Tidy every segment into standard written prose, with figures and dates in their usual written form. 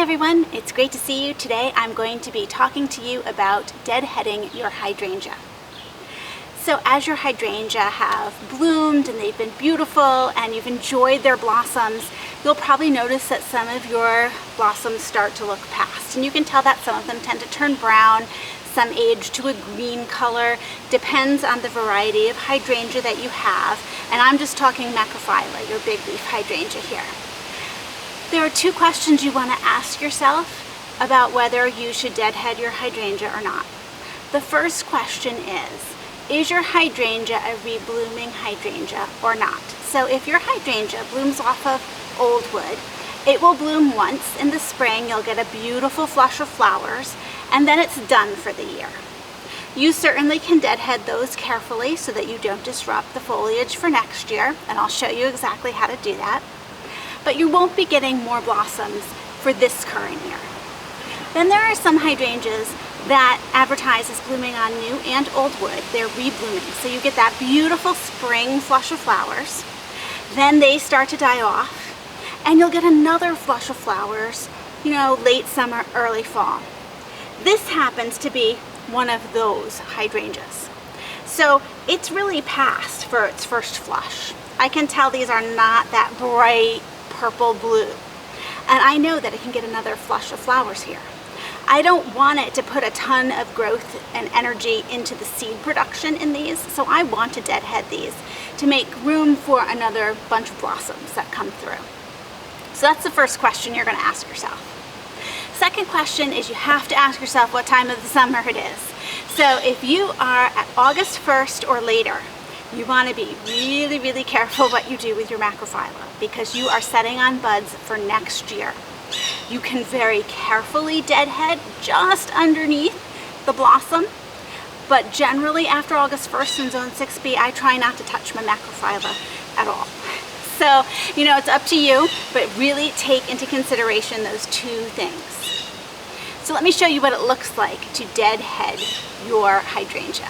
Hi everyone, it's great to see you. Today I'm going to be talking to you about deadheading your hydrangea. So as your hydrangea have bloomed and they've been beautiful and you've enjoyed their blossoms, you'll probably notice that some of your blossoms start to look past. And you can tell that some of them tend to turn brown, some age to a green color, depends on the variety of hydrangea that you have. And I'm just talking macrophylla, your big leaf hydrangea here. There are two questions you want to ask yourself about whether you should deadhead your hydrangea or not. The first question is your hydrangea a reblooming hydrangea or not? So if your hydrangea blooms off of old wood, it will bloom once in the spring. You'll get a beautiful flush of flowers, and then it's done for the year. You certainly can deadhead those carefully so that you don't disrupt the foliage for next year, and I'll show you exactly how to do that. But you won't be getting more blossoms for this current year. Then there are some hydrangeas that advertise as blooming on new and old wood. They're reblooming, so you get that beautiful spring flush of flowers. Then they start to die off, and you'll get another flush of flowers, late summer, early fall. This happens to be one of those hydrangeas. So it's really past for its first flush. I can tell these are not that bright purple blue, and I know that it can get another flush of flowers here. I don't want it to put a ton of growth and energy into the seed production in these, so I want to deadhead these to make room for another bunch of blossoms that come through. So that's the first question you're going to ask yourself. Second question is you have to ask yourself what time of the summer it is. So if you are at August 1st or later, you want to be really, really careful what you do with your macrophylla because you are setting on buds for next year. You can very carefully deadhead just underneath the blossom, but generally after August 1st in Zone 6B, I try not to touch my macrophylla at all. So, it's up to you, but really take into consideration those two things. So let me show you what it looks like to deadhead your hydrangea.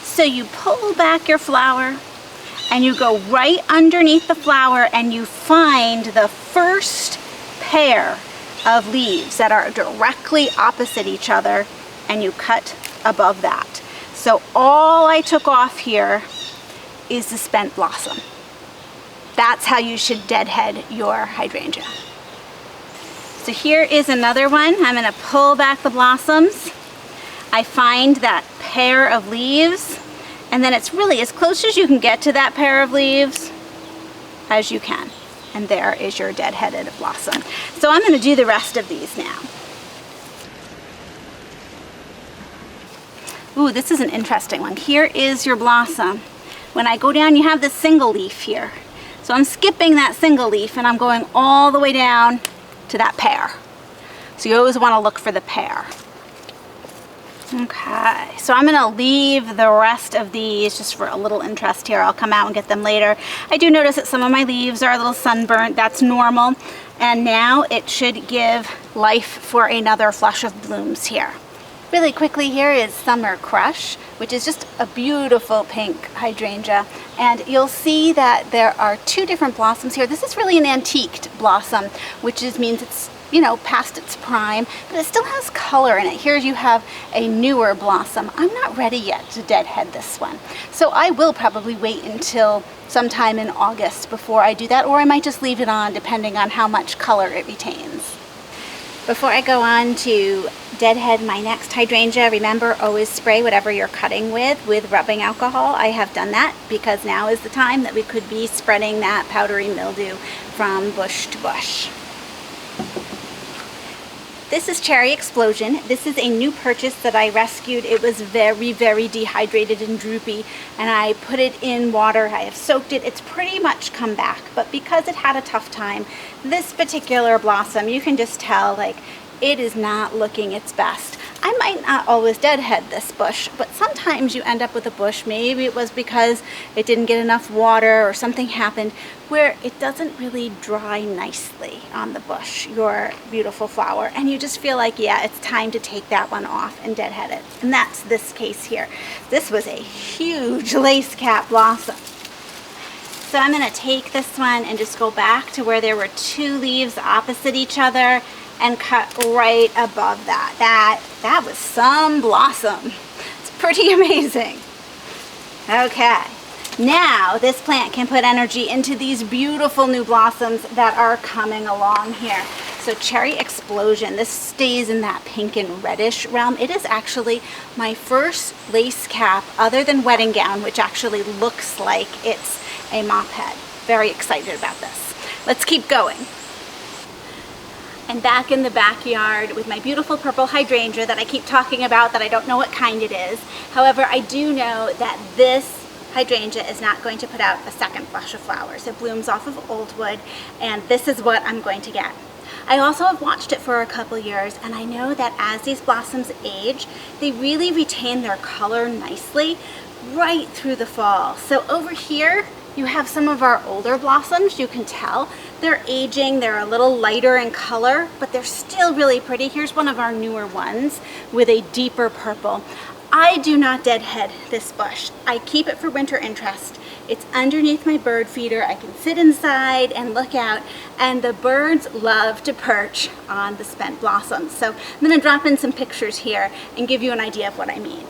So you pull back your flower and you go right underneath the flower and you find the first pair of leaves that are directly opposite each other and you cut above that. So all I took off here is the spent blossom. That's how you should deadhead your hydrangea. So here is another one. I'm going to pull back the blossoms. I find that pair of leaves, and then it's really as close as you can get to that pair of leaves as you can. And there is your deadheaded blossom. So I'm going to do the rest of these now. Ooh, this is an interesting one. Here is your blossom. When I go down, you have this single leaf here. So I'm skipping that single leaf and I'm going all the way down to that pair. So you always want to look for the pair. Okay, so I'm going to leave the rest of these just for a little interest here. I'll come out and get them later. I do notice that some of my leaves are a little sunburnt. That's normal. And now it should give life for another flush of blooms here. Really quickly, here is Summer Crush, which is just a beautiful pink hydrangea. And you'll see that there are two different blossoms here. This is really an antiqued blossom, which means it's past its prime, but it still has color in it. Here you have a newer blossom. I'm not ready yet to deadhead this one. So I will probably wait until sometime in August before I do that, or I might just leave it on depending on how much color it retains. Before I go on to deadhead my next hydrangea, remember always spray whatever you're cutting with rubbing alcohol. I have done that because now is the time that we could be spreading that powdery mildew from bush to bush. This is Cherry Explosion. This is a new purchase that I rescued. It was very, very dehydrated and droopy, and I put it in water. I have soaked it. It's pretty much come back, but because it had a tough time, this particular blossom, you can just tell, it is not looking its best. I might not always deadhead this bush, but sometimes you end up with a bush, maybe it was because it didn't get enough water or something happened, where it doesn't really dry nicely on the bush, your beautiful flower, and you just feel like, yeah, it's time to take that one off and deadhead it. And that's this case here. This was a huge lace cap blossom. So I'm going to take this one and just go back to where there were 2 leaves opposite each other and cut right above that. That was some blossom. It's pretty amazing. Okay, now this plant can put energy into these beautiful new blossoms that are coming along here. So Cherry Explosion, this stays in that pink and reddish realm. It is actually my first lace cap other than wedding gown, which actually looks like it's a mop head. Very excited about this. Let's keep going. I'm back in the backyard with my beautiful purple hydrangea that I keep talking about, that I don't know what kind it is. However, I do know that this hydrangea is not going to put out a second flush of flowers. It blooms off of old wood, and this is what I'm going to get. I also have watched it for a couple years, and I know that as these blossoms age, they really retain their color nicely right through the fall. So over here, you have some of our older blossoms. You can tell they're aging, they're a little lighter in color, but they're still really pretty. Here's one of our newer ones with a deeper purple. I do not deadhead this bush. I keep it for winter interest. It's underneath my bird feeder. I can sit inside and look out, and the birds love to perch on the spent blossoms. So I'm going to drop in some pictures here and give you an idea of what I mean.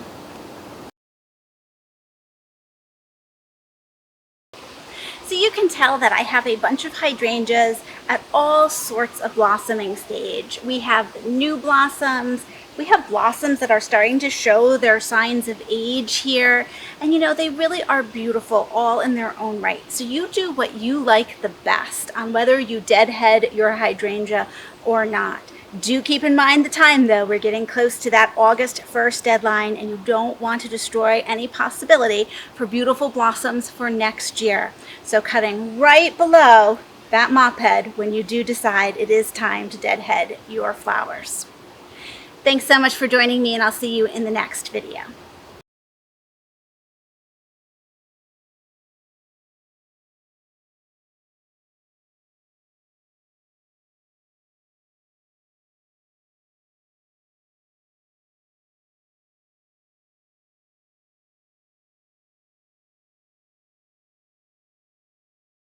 So you can tell that I have a bunch of hydrangeas at all sorts of blossoming stage. We have new blossoms. We have blossoms that are starting to show their signs of age here. And you know, they really are beautiful all in their own right. So you do what you like the best on whether you deadhead your hydrangea or not. Do keep in mind the time though. We're getting close to that August 1st deadline, and you don't want to destroy any possibility for beautiful blossoms for next year. So cutting right below that mop head when you do decide it is time to deadhead your flowers. Thanks so much for joining me, and I'll see you in the next video.